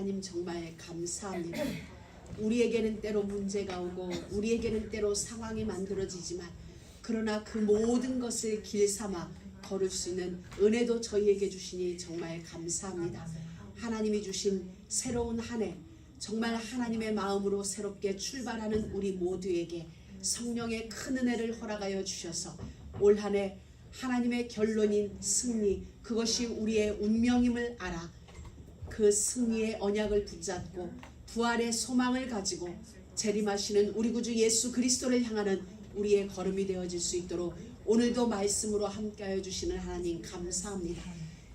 하나님 정말 감사합니다. 우리에게는 때로 문제가 오고 우리에게는 때로 상황이 만들어지지만 그러나 그 모든 것을 길삼아 걸을 수 있는 은혜도 저희에게 주시니 정말 감사합니다. 하나님이 주신 새로운 한 해 정말 하나님의 마음으로 새롭게 출발하는 우리 모두에게 성령의 큰 은혜를 허락하여 주셔서 올 한 해 하나님의 결론인 승리, 그것이 우리의 운명임을 알아 그 승리의 언약을 붙잡고 부활의 소망을 가지고 재림하시는 우리 구주 예수 그리스도를 향하는 우리의 걸음이 되어질 수 있도록 오늘도 말씀으로 함께하여 주시는 하나님 감사합니다.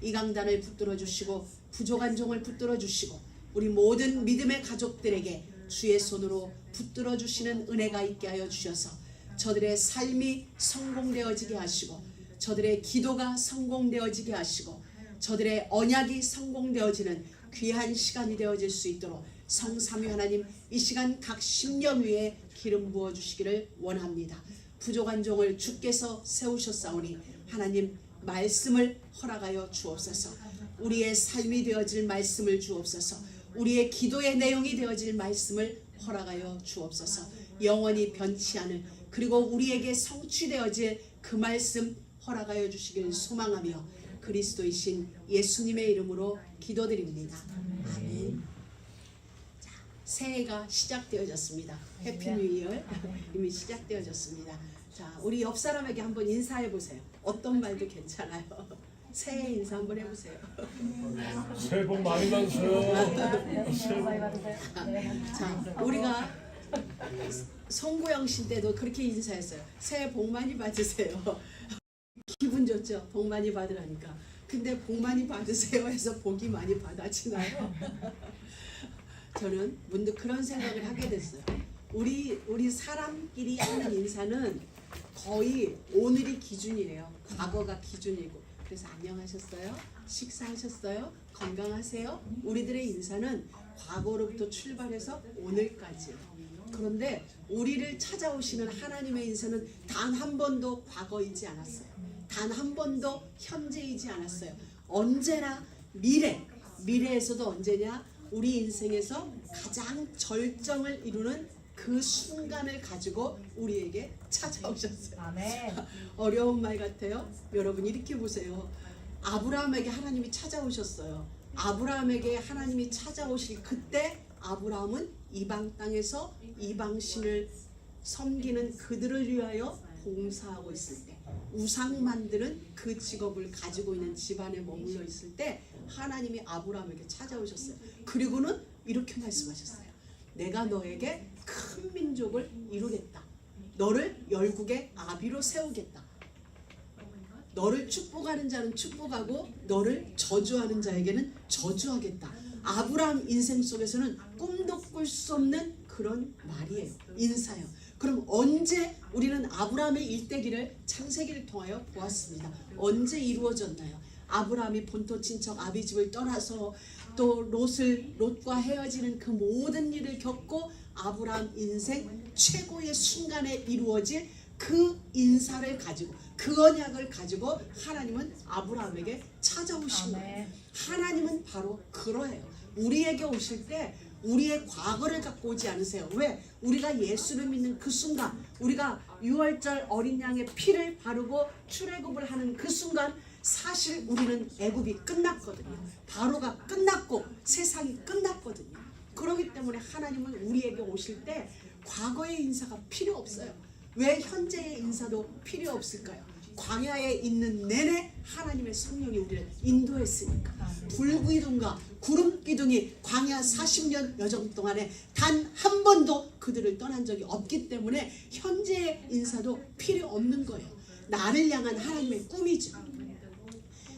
이 강단을 붙들어 주시고 부족한 종을 붙들어 주시고 우리 모든 믿음의 가족들에게 주의 손으로 붙들어 주시는 은혜가 있게 하여 주셔서 저들의 삶이 성공되어지게 하시고 저들의 기도가 성공되어지게 하시고 저들의 언약이 성공되어지는 귀한 시간이 되어질 수 있도록 성삼위 하나님 이 시간 각 심령 위에 기름 부어 주시기를 원합니다. 부족한 종을 주께서 세우셨사오니 하나님 말씀을 허락하여 주옵소서. 우리의 삶이 되어질 말씀을 주옵소서. 우리의 기도의 내용이 되어질 말씀을 허락하여 주옵소서. 영원히 변치 않을 그리고 우리에게 성취되어질 그 말씀 허락하여 주시길 소망하며 그리스도이신 예수님의 이름으로 기도드립니다. 아멘. 자, 새해가 시작되어졌습니다. 해피 뉴 이어 이미 시작되어졌습니다. 자, 우리 옆 사람에게 한번 인사해 보세요. 어떤 말도 괜찮아요. 새해 인사 한번 해보세요. 새해 복 많이 받으세요. 새해 복 많이 받으세요. 자, 우리가 송구영 씨 때도 그렇게 인사했어요. 새해 복 많이 받으세요. 기분 좋죠? 복 많이 받으라니까. 근데 복 많이 받으세요 해서 복이 많이 받아지나요? 저는 문득 그런 생각을 하게 됐어요. 우리 사람끼리 하는 인사는 거의 오늘이 기준이에요. 과거가 기준이고. 그래서 안녕하셨어요? 식사하셨어요? 건강하세요? 우리들의 인사는 과거로부터 출발해서 오늘까지예요. 그런데 우리를 찾아오시는 하나님의 인사는 단 한 번도 과거이지 않았어요. 단 한 번도 현재이지 않았어요. 언제나 미래에서도 언제냐? 우리 인생에서 가장 절정을 이루는 그 순간을 가지고 우리에게 찾아오셨어요. 아멘. 어려운 말 같아요. 여러분 이렇게 보세요. 아브라함에게 하나님이 찾아오셨어요. 아브라함에게 하나님이 찾아오실 그때 아브라함은 이방 땅에서 이방신을 섬기는 그들을 위하여 봉사하고 있을 때, 우상 만드는 그 직업을 가지고 있는 집안에 머물러 있을 때 하나님이 아브라함에게 찾아오셨어요. 그리고는 이렇게 말씀하셨어요. 내가 너에게 큰 민족을 이루겠다. 너를 열국의 아비로 세우겠다. 너를 축복하는 자는 축복하고 너를 저주하는 자에게는 저주하겠다. 아브라함 인생 속에서는 꿈도 꿀 수 없는 그런 말이에요. 인사요. 그럼 언제 우리는 아브라함의 일대기를 창세기를 통하여 보았습니다. 언제 이루어졌나요? 아브라함이 본토 친척 아비집을 떠나서 또 롯과 헤어지는 그 모든 일을 겪고 아브라함 인생 최고의 순간에 이루어질 그 인사를 가지고 그 언약을 가지고 하나님은 아브라함에게 찾아오신 거예요. 하나님은 바로 그러해요. 우리에게 오실 때 우리의 과거를 갖고 오지 않으세요. 왜? 우리가 예수를 믿는 그 순간, 우리가 6월절 어린 양의 피를 바르고 출애굽을 하는 그 순간 사실 우리는 애굽이 끝났거든요. 바로가 끝났고 세상이 끝났거든요. 그렇기 때문에 하나님은 우리에게 오실 때 과거의 인사가 필요 없어요. 왜 현재의 인사도 필요 없을까요? 광야에 있는 내내 하나님의 성령이 우리를 인도했으니까. 불기둥과 구름기둥이 광야 40년 여정 동안에 단 한 번도 그들을 떠난 적이 없기 때문에 현재의 인사도 필요 없는 거예요. 나를 향한 하나님의 꿈이죠.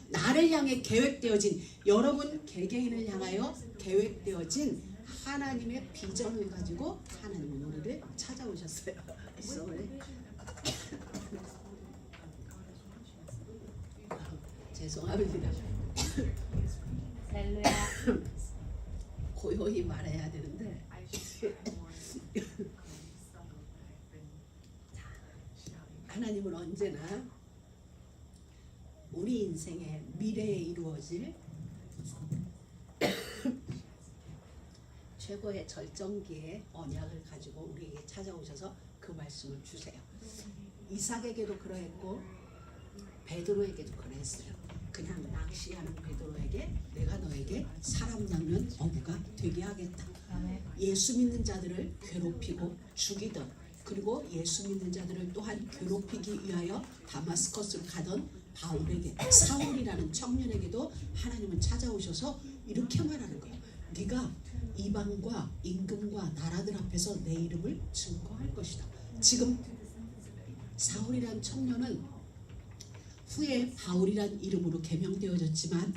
나를 향해 계획되어진, 여러분 개개인을 향하여 계획되어진 하나님의 비전을 가지고 하나님은 우리를 찾아오셨어요. 죄송합니다. 할렐루야. 고요히 말해야 되는데 하나님은 언제나 우리 인생의 미래에 이루어질 최고의 절정기에 언약을 가지고 우리에게 찾아오셔서 그 말씀을 주세요. 이삭에게도 그러했고 베드로에게도 그랬어요. 그냥 낚시하는 베드로에게 내가 너에게 사람 낚는 어부가 되게 하겠다. 예수 믿는 자들을 괴롭히고 죽이던, 그리고 예수 믿는 자들을 또한 괴롭히기 위하여 다마스커스로 가던 바울에게, 사울이라는 청년에게도 하나님은 찾아오셔서 이렇게 말하는 거예요. 네가 이방과 임금과 나라들 앞에서 내 이름을 증거할 것이다. 지금 사울이란 청년은 후에 바울이란 이름으로 개명되어졌지만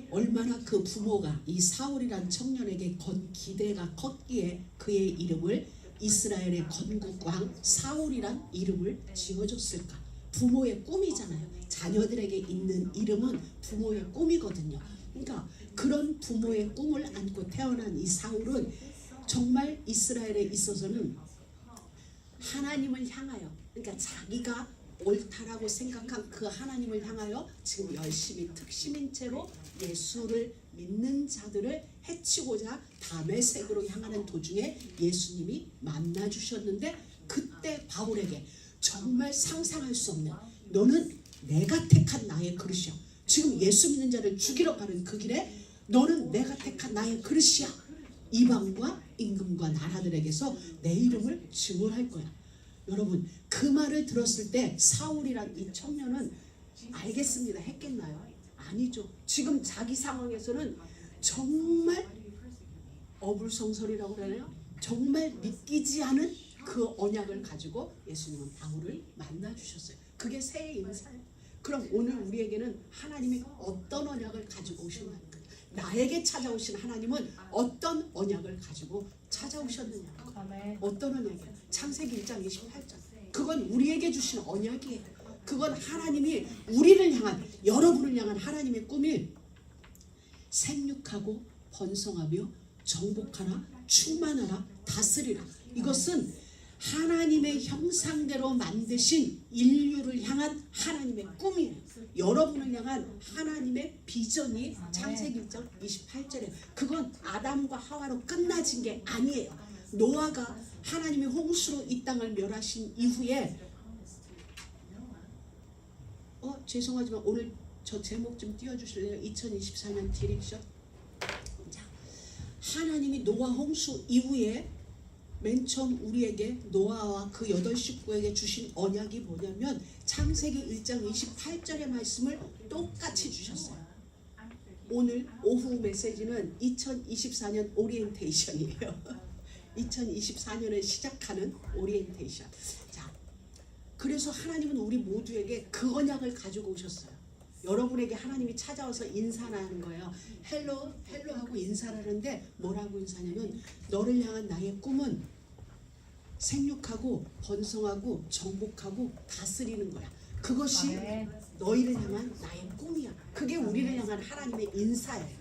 얼마나 그 부모가 이 사울이란 청년에게 건 기대가 컸기에 그의 이름을 이스라엘의 건국왕 사울이란 이름을 지어줬을까. 부모의 꿈이잖아요. 자녀들에게 있는 이름은 부모의 꿈이거든요. 그러니까 그런 부모의 꿈을 안고 태어난 이 사울은 정말 이스라엘에 있어서는 하나님을 향하여, 그러니까 자기가 옳다라고 생각한 그 하나님을 향하여 지금 열심히 특심인 채로 예수를 믿는 자들을 해치고자 다메섹으로 향하는 도중에 예수님이 만나 주셨는데, 그때 바울에게 정말 상상할 수 없는, 너는 내가 택한 나의 그릇이야. 지금 예수 믿는 자를 죽이러 가는 그 길에 너는 내가 택한 나의 그릇이야. 이방과 임금과 나라들에게서 내 이름을 증언할 거야. 여러분, 그 말을 들었을 때 사울이란 이 청년은 알겠습니다 했겠나요? 아니죠. 지금 자기 상황에서는 정말 어불성설이라고 그러나요? 정말 믿기지 않은 그 언약을 가지고 예수님은 바울을 만나 주셨어요. 그게 새해 인사예요. 그럼 오늘 우리에게는 하나님이 어떤 언약을 가지고 오시나요? 나에게 찾아오신 하나님은 어떤 언약을 가지고 찾아오셨느냐? 어떤 언약이에요? 창세기 1장 28절. 그건 우리에게 주신 언약이에요. 그건 하나님이 우리를 향한, 여러분을 향한 하나님의 꿈이 생육하고 번성하며 정복하라, 충만하라, 다스리라. 이것은 하나님의 형상대로 만드신 인류를 향한 하나님의 꿈이에요. 여러분을 향한 하나님의 비전이 창세기 1장 28절에, 그건 아담과 하와로 끝나진 게 아니에요. 노아가 하나님의 홍수로 이 땅을 멸하신 이후에 죄송하지만 오늘 저 제목 좀 띄워주실래요? 2024년 디렉션. 자, 하나님이 노아 홍수 이후에 맨 처음 우리에게 노아와 그 8식구에게 주신 언약이 뭐냐면 창세기 1장 28절의 말씀을 똑같이 주셨어요. 오늘 오후 메시지는 2024년 오리엔테이션이에요. 2024년을 시작하는 오리엔테이션. 자, 그래서 하나님은 우리 모두에게 그 언약을 가지고 오셨어요. 여러분에게 하나님이 찾아와서 인사를 하는 거예요. 헬로 하고 인사를 하는데 뭐라고 인사하냐면, 너를 향한 나의 꿈은 생육하고 번성하고 정복하고 다스리는 거야. 그것이 너희를 향한 나의 꿈이야. 그게 우리를 향한 하나님의 인사예요.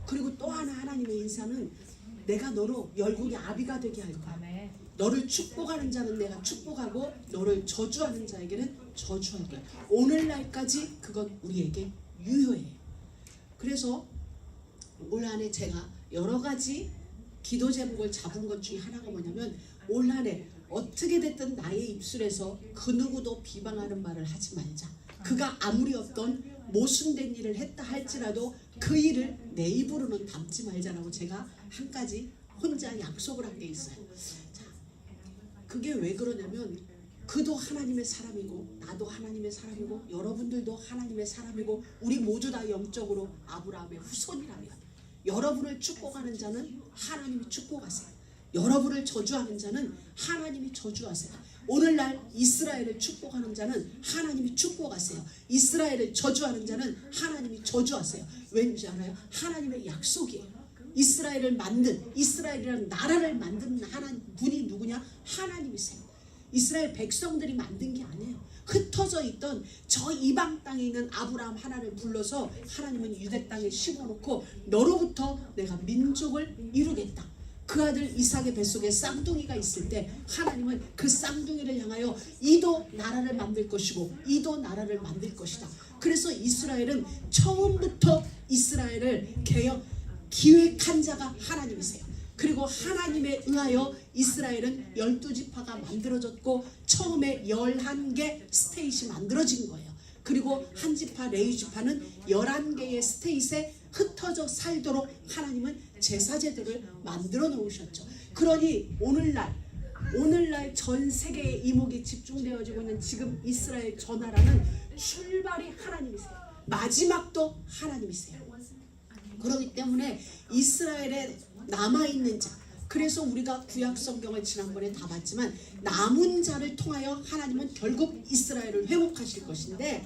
그리고 또 하나 하나님의 인사는 내가 너로 열국의 아비가 되게 할 거야. 너를 축복하는 자는 내가 축복하고 너를 저주하는 자에게는 저주할 거야. 오늘날까지 그건 우리에게 유효해요. 그래서 올 한해 제가 여러 가지 기도 제목을 잡은 것 중에 하나가 뭐냐면, 올 한해 어떻게 됐든 나의 입술에서 그 누구도 비방하는 말을 하지 말자. 그가 아무리 어떤 모순된 일을 했다 할지라도 그 일을 내 입으로는 담지 말자라고 제가 한 가지 혼자 약속을 한 게 있어요. 자, 그게 왜 그러냐면, 그도 하나님의 사람이고 나도 하나님의 사람이고 여러분들도 하나님의 사람이고 우리 모두 다 영적으로 아브라함의 후손이라면, 여러분을 축복하는 자는 하나님이 축복하세요. 여러분을 저주하는 자는 하나님이 저주하세요. 오늘날 이스라엘을 축복하는 자는 하나님이 축복하세요. 이스라엘을 저주하는 자는 하나님이 저주하세요. 왠지 알아요? 하나님의 약속이에요. 이스라엘을 만든, 이스라엘이라는 나라를 만든 하나님 분이 누구냐? 하나님이세요. 이스라엘 백성들이 만든 게 아니에요. 흩어져 있던 저 이방 땅에 있는 아브라함 하나를 불러서 하나님은 유대 땅에 심어놓고 너로부터 내가 민족을 이루겠다. 그 아들 이삭의 뱃속에 쌍둥이가 있을 때 하나님은 그 쌍둥이를 향하여 이도 나라를 만들 것이고 이도 나라를 만들 것이다. 그래서 이스라엘은 처음부터 이스라엘을 기획한 자가 하나님이세요. 그리고 하나님에 의하여 이스라엘은 12지파가 만들어졌고 처음에 11개 스테이시 만들어진 거예요. 그리고 한 지파 레위지파는 11개의 스테이트에 흩어져 살도록 하나님은 제사제도를 만들어 놓으셨죠. 그러니 오늘날 전 세계의 이목이 집중되어지고 있는 지금 이스라엘 저 나라는 출발이 하나님이세요. 마지막도 하나님이세요. 그렇기 때문에 이스라엘에 남아있는 자, 그래서 우리가 구약 성경을 지난번에 다 봤지만 남은 자를 통하여 하나님은 결국 이스라엘을 회복하실 것인데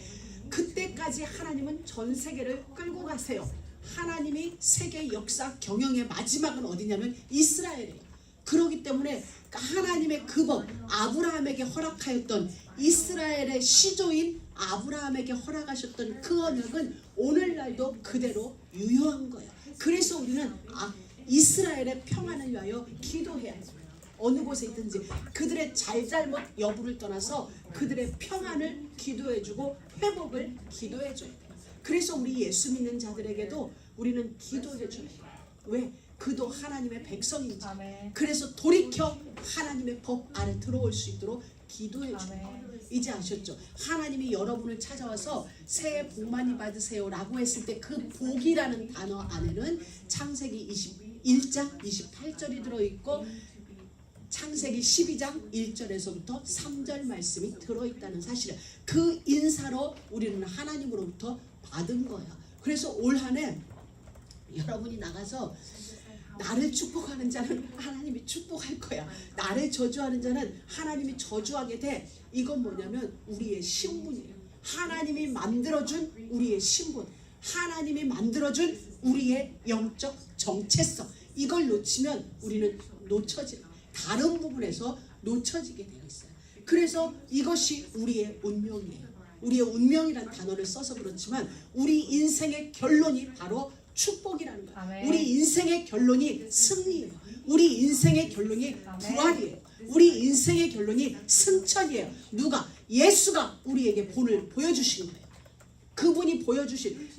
그때까지 하나님은 전 세계를 끌고 가세요. 하나님이 세계 역사 경영의 마지막은 어디냐면 이스라엘이에요. 그렇기 때문에 하나님의 그 법, 아브라함에게 허락하였던 이스라엘의 시조인 아브라함에게 허락하셨던 그 언약은 오늘날도 그대로 유효한 거예요. 그래서 우리는 이스라엘의 평안을 위하여 기도해야 해요. 어느 곳에 있든지 그들의 잘잘못 여부를 떠나서 그들의 평안을 기도해주고 회복을 기도해줘야 돼요. 그래서 우리 예수 믿는 자들에게도 우리는 기도해줘야 돼요. 왜? 그도 하나님의 백성인지. 그래서 돌이켜 하나님의 법 아래 들어올 수 있도록 기도해줘요. 이제 아셨죠? 하나님이 여러분을 찾아와서 새해 복 많이 받으세요 라고 했을 때 그 복이라는 단어 안에는 창세기 21장 28절이 들어있고 창세기 12장 1절에서부터 3절 말씀이 들어있다는 사실을 그 인사로 우리는 하나님으로부터 받은 거예요. 그래서 올 한 해 여러분이 나가서 나를 축복하는 자는 하나님이 축복할 거야. 나를 저주하는 자는 하나님이 저주하게 돼. 이건 뭐냐면 우리의 신분이에요. 하나님이 만들어준 우리의 신분, 하나님이 만들어준 우리의 영적 정체성, 이걸 놓치면 우리는 다른 부분에서 놓쳐지게 되어 있어요. 그래서 이것이 우리의 운명이에요. 우리의 운명이란 단어를 써서 그렇지만 우리 인생의 결론이 바로 축복이라는 거예요. 아멘. 우리 인생의 결론이 승리예요. 우리 인생의 결론이 부활이에요. 우리 인생의 결론이 승천이에요. 누가? 예수가 우리에게 본을 보여주신 거예요.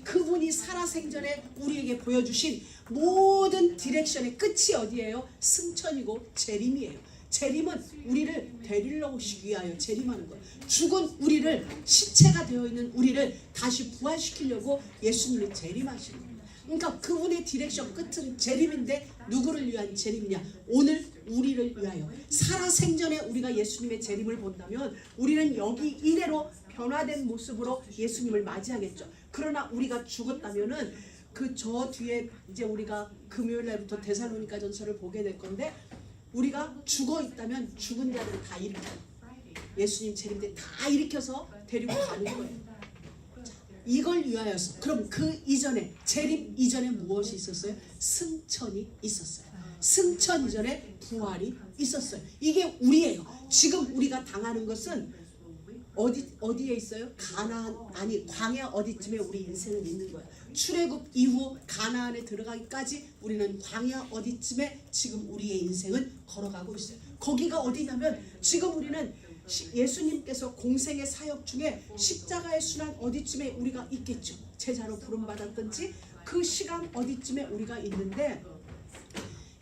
그분이 살아생전에 우리에게 보여주신 모든 디렉션의 끝이 어디예요? 승천이고 재림이에요. 재림은 우리를 데리러 오시기 위하여 재림하는 거예요. 죽은 우리를, 시체가 되어 있는 우리를 다시 부활시키려고 예수님이 재림하시는 거예요. 그러니까 그분의 디렉션 끝은 재림인데 누구를 위한 재림이냐? 오늘 우리를 위하여. 살아생전에 우리가 예수님의 재림을 본다면 우리는 여기 이래로 변화된 모습으로 예수님을 맞이하겠죠. 그러나 우리가 죽었다면은 그 저 뒤에 이제 우리가 금요일 날부터 데살로니가 전서를 보게 될 건데 우리가 죽어 있다면 죽은 자들을 다 일으켜요. 예수님 재림 때 다 일으켜서 데리고 가는 거예요. 이걸 위하여서. 그럼 그 이전에, 재림 이전에 무엇이 있었어요? 승천이 있었어요. 승천 이전에 부활이 있었어요. 이게 우리예요. 지금 우리가 당하는 것은 어디에 있어요? 광야 어디쯤에 우리 인생은 있는 거예요. 출애굽 이후 가나안에 들어가기까지 우리는 광야 어디쯤에 지금 우리의 인생은 걸어가고 있어요. 거기가 어디냐면 지금 우리는 예수님께서 공생의 사역 중에 십자가의 순환 어디쯤에 우리가 있겠죠. 제자로 부름받았든지 그 시간 어디쯤에 우리가 있는데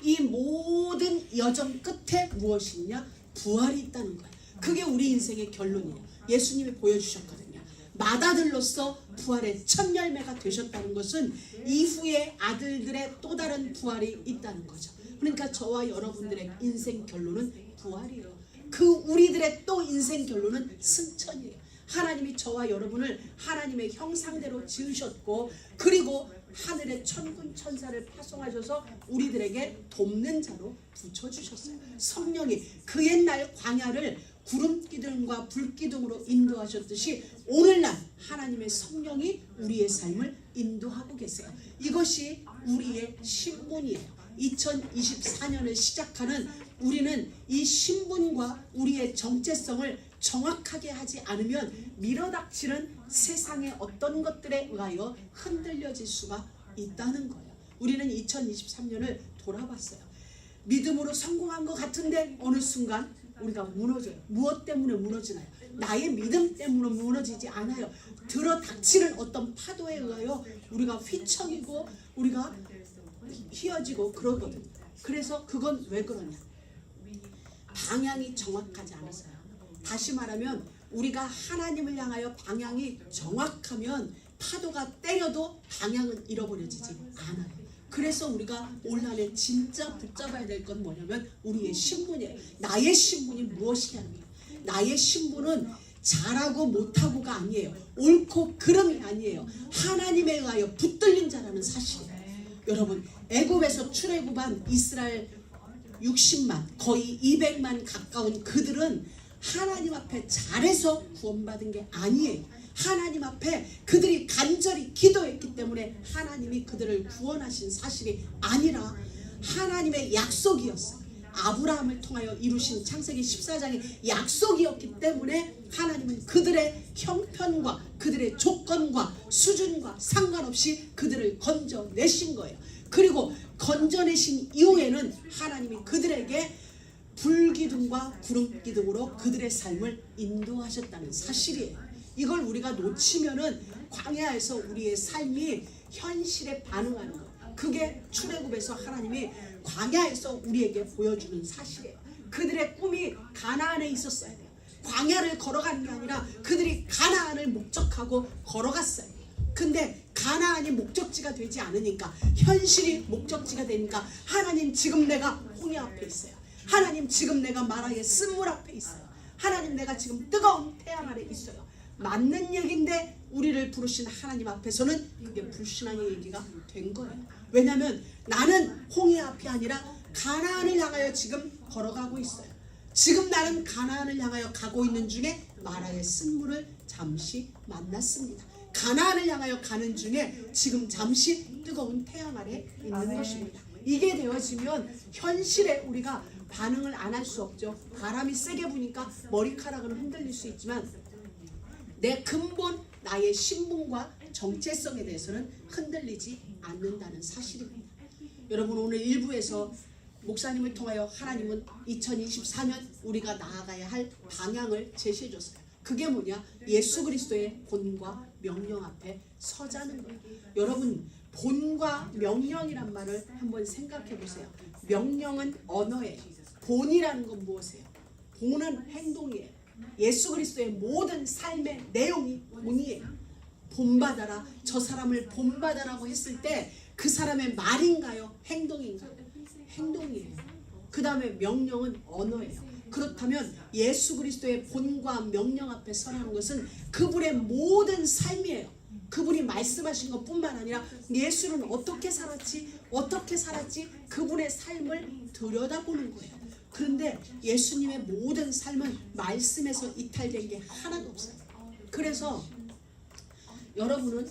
이 모든 여정 끝에 무엇이 있냐? 부활이 있다는 거예요. 그게 우리 인생의 결론이에요. 예수님이 보여주셨거든요. 맏아들로서 부활의 첫 열매가 되셨다는 것은 이후에 아들들의 또 다른 부활이 있다는 거죠. 그러니까 저와 여러분들의 인생 결론은 부활이에요. 그 우리들의 또 인생 결론은 승천이에요. 하나님이 저와 여러분을 하나님의 형상대로 지으셨고 그리고 하늘의 천군 천사를 파송하셔서 우리들에게 돕는 자로 붙여주셨어요. 성령이 그 옛날 광야를 구름기둥과 불기둥으로 인도하셨듯이 오늘날 하나님의 성령이 우리의 삶을 인도하고 계세요. 이것이 우리의 신분이에요. 2024년을 시작하는 우리는 이 신분과 우리의 정체성을 정확하게 하지 않으면 밀어닥치는 세상의 어떤 것들에 의하여 흔들려질 수가 있다는 거예요. 우리는 2023년을 돌아봤어요. 믿음으로 성공한 것 같은데 어느 순간 우리가 무너져요. 무엇 때문에 무너지나요? 나의 믿음 때문에 무너지지 않아요. 들어닥치는 어떤 파도에 의하여 우리가 휘청이고 우리가 휘어지고 그러거든요. 그래서 그건 왜 그러냐? 방향이 정확하지 않아서요. 다시 말하면 우리가 하나님을 향하여 방향이 정확하면 파도가 때려도 방향은 잃어버려지지 않아요. 그래서 우리가 올 한해 진짜 붙잡아야 될 건 뭐냐면 우리의 신분이에요. 나의 신분이 무엇이냐는 거예요. 나의 신분은 잘하고 못하고가 아니에요. 옳고 그름이 아니에요. 하나님에 의하여 붙들린 자라는 사실이에요. 여러분, 애굽에서 출애굽한 이스라엘 60만 거의 200만 가까운 그들은 하나님 앞에 잘해서 구원받은 게 아니에요. 하나님 앞에 그들이 간절히 기도했기 때문에 하나님이 그들을 구원하신 사실이 아니라 하나님의 약속이었어요. 아브라함을 통하여 이루신 창세기 14장의 약속이었기 때문에 하나님은 그들의 형편과 그들의 조건과 수준과 상관없이 그들을 건져내신 거예요. 그리고 건져내신 이후에는 하나님이 그들에게 불기둥과 구름기둥으로 그들의 삶을 인도하셨다는 사실이에요. 이걸 우리가 놓치면은 광야에서 우리의 삶이 현실에 반응하는 거예요. 그게 출애굽에서 하나님이 광야에서 우리에게 보여주는 사실이에요. 그들의 꿈이 가나안에 있었어야 돼요. 광야를 걸어가는 게 아니라 그들이 가나안을 목적하고 걸어갔어요. 근데 가나안이 목적지가 되지 않으니까, 현실이 목적지가 되니까 하나님 지금 내가 홍해 앞에 있어요. 하나님 지금 내가 마라의 쓴물 앞에 있어요. 하나님 내가 지금 뜨거운 태양 아래 있어요. 맞는 얘기인데 우리를 부르신 하나님 앞에서는 그게 불신앙의 얘기가 된 거예요. 왜냐하면 나는 홍해 앞이 아니라 가나안을 향하여 지금 걸어가고 있어요. 지금 나는 가나안을 향하여 가고 있는 중에 마라의 쓴물을 잠시 만났습니다. 가나안을 향하여 가는 중에 지금 잠시 뜨거운 태양 아래 있는 것입니다. 이게 되어지면 현실에 우리가 반응을 안 할 수 없죠. 바람이 세게 부니까 머리카락은 흔들릴 수 있지만 내 근본 나의 신분과 정체성에 대해서는 흔들리지 않는다는 사실입니다. 여러분, 오늘 1부에서 목사님을 통하여 하나님은 2024년 우리가 나아가야 할 방향을 제시해 줬어요. 그게 뭐냐? 예수 그리스도의 본과 명령 앞에 서자는 거예요. 여러분, 본과 명령이란 말을 한번 생각해 보세요. 명령은 언어예요. 본이라는 건 무엇이에요? 본은 행동이에요. 예수 그리스도의 모든 삶의 내용이 본이에요. 본받아라, 저 사람을 본받아라고 했을 때 그 사람의 말인가요? 행동인가요? 행동이에요. 그 다음에 명령은 언어예요. 그렇다면 예수 그리스도의 본과 명령 앞에 서라는 것은 그분의 모든 삶이에요. 그분이 말씀하신 것뿐만 아니라 예수는 어떻게 살았지 그분의 삶을 들여다보는 거예요. 그런데 예수님의 모든 삶은 말씀에서 이탈된 게 하나도 없어요. 그래서 여러분은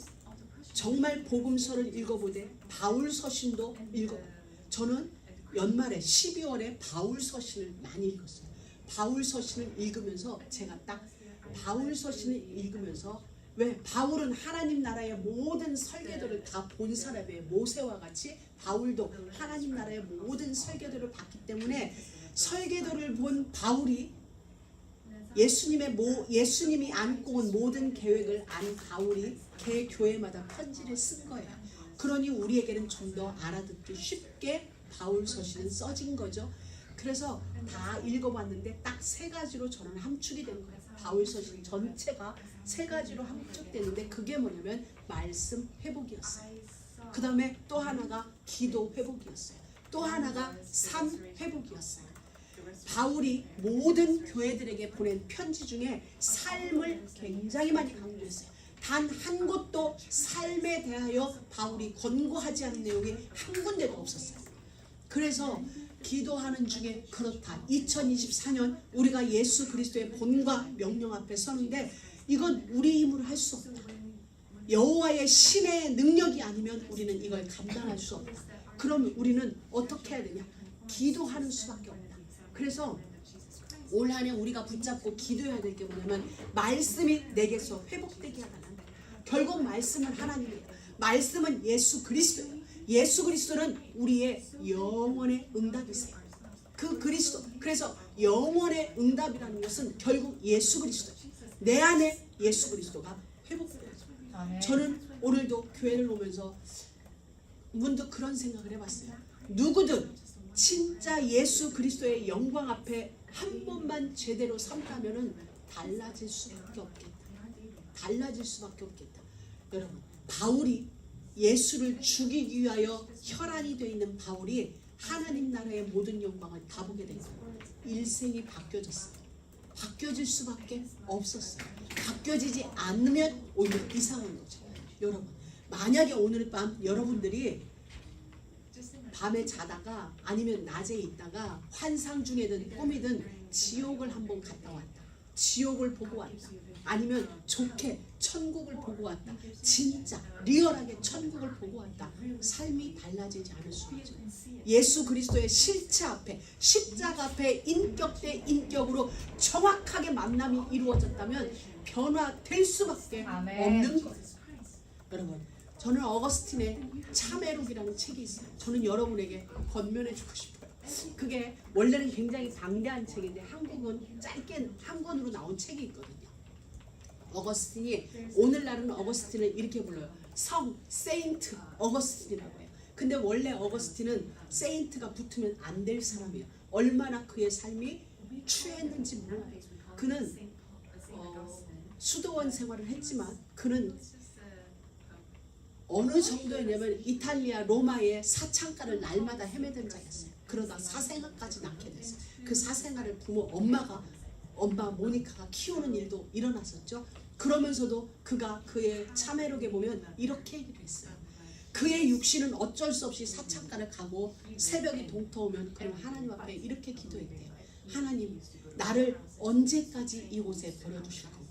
정말 복음서를 읽어보되 바울 서신도 읽어요. 저는 연말에 12월에 바울 서신을 많이 읽었어요. 바울 서신을 읽으면서 제가 딱 바울 서신을 읽으면서, 왜? 바울은 하나님 나라의 모든 설계도를 다 본 사람이에요. 모세와 같이 바울도 하나님 나라의 모든 설계도를 봤기 때문에 설계도를 본 바울이 예수님이 안고 온 모든 계획을 안 바울이 개 교회마다 편지를 쓴 거예요. 그러니 우리에게는 좀 더 알아듣기 쉽게 바울 서신은 써진 거죠. 그래서 다 읽어봤는데 딱 3가지로 저는 함축이 된 거예요. 바울 서신 전체가 3가지로 함축되는데 그게 뭐냐면 말씀 회복이었어요. 그 다음에 또 하나가 기도 회복이었어요. 또 하나가 삶 회복이었어요. 바울이 모든 교회들에게 보낸 편지 중에 삶을 굉장히 많이 강조했어요. 단 한 곳도 삶에 대하여 바울이 권고하지 않은 내용이 한 군데도 없었어요. 그래서 기도하는 중에 그렇다. 2024년 우리가 예수 그리스도의 본과 명령 앞에 서는데 이건 우리 힘으로 할 수 없다. 여호와의 신의 능력이 아니면 우리는 이걸 감당할 수 없다. 그럼 우리는 어떻게 해야 되냐? 기도하는 수밖에 없다. 그래서 올 한해 우리가 붙잡고 기도해야 될 게 뭐냐면 말씀이 내게서 회복되게 하라는, 결국 말씀은 하나님이에요. 말씀은 예수 그리스도예요. 예수 그리스도는 우리의 영원의 응답이세요. 그 그리스도. 그래서 영원의 응답이라는 것은 결국 예수 그리스도. 내 안에 예수 그리스도가 회복돼요. 저는 오늘도 교회를 오면서 문득 그런 생각을 해봤어요. 누구든 진짜 예수 그리스도의 영광 앞에 한 번만 제대로 선다면은 달라질 수밖에 없겠다. 달라질 수밖에 없겠다. 여러분, 바울이 예수를 죽이기 위하여 혈안이 되어 있는 바울이 하나님 나라의 모든 영광을 다 보게 된 거예요. 일생이 바뀌어졌어요. 바뀌어질 수밖에 없었어요. 바뀌어지지 않으면 오히려 이상한 거죠. 여러분, 만약에 오늘 밤 여러분들이 밤에 자다가 아니면 낮에 있다가 환상 중에든 꿈이든 지옥을 한번 갔다 왔다. 지옥을 보고 왔다. 아니면 좋게 천국을 보고 왔다. 진짜 리얼하게 천국을 보고 왔다. 삶이 달라지지 않을 수 없죠. 예수 그리스도의 실체 앞에 십자가 앞에 인격 대 인격으로 정확하게 만남이 이루어졌다면 변화될 수밖에 없는 거예요. 여러분, 저는 어거스틴의 참회록이라는 책이 있어요. 저는 여러분에게 권면해주고 싶어요. 그게 원래는 굉장히 방대한 책인데 한국은 짧게 한 권으로 나온 책이 있거든요. 어거스틴이, 오늘날은 어거스틴을 이렇게 불러요. 성 세인트 어거스틴이라고 해요. 근데 원래 어거스틴은 세인트가 붙으면 안 될 사람이에요. 얼마나 그의 삶이 추했는지 몰라요. 그는 수도원 생활을 했지만 그는 어느 정도였냐면 이탈리아 로마의 사창가를 날마다 헤매던 자였어요. 그러다 사생아까지 낳게 됐어요. 그 사생아를 부모 엄마 모니카가 키우는 일도 일어났었죠. 그러면서도 그가 그의 참회록에 보면 이렇게 얘기를 했어요. 그의 육신은 어쩔 수 없이 사창가를 가고 새벽이 동터오면 그는 하나님 앞에 이렇게 기도했대요. 하나님, 나를 언제까지 이곳에 버려두실 건가요?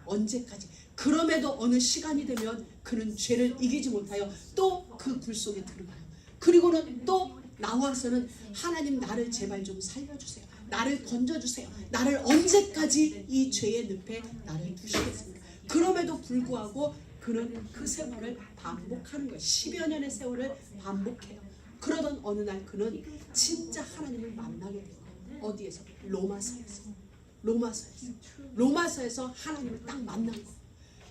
언제까지? 그럼에도 어느 시간이 되면 그는 죄를 이기지 못하여 또 그 굴 속에 들어가요. 그리고는 또 나와서는 하나님, 나를 제발 좀 살려주세요. 나를 건져주세요. 나를 언제까지 이 죄의 늪에 나를 두시겠습니까? 그럼에도 불구하고 그는 그 생활을 반복하는 거예요. 10여 년의 세월을 반복해요. 그러던 어느 날 그는 진짜 하나님을 만나게 돼요. 어디에서? 로마서에서 하나님을 딱 만난 거예요.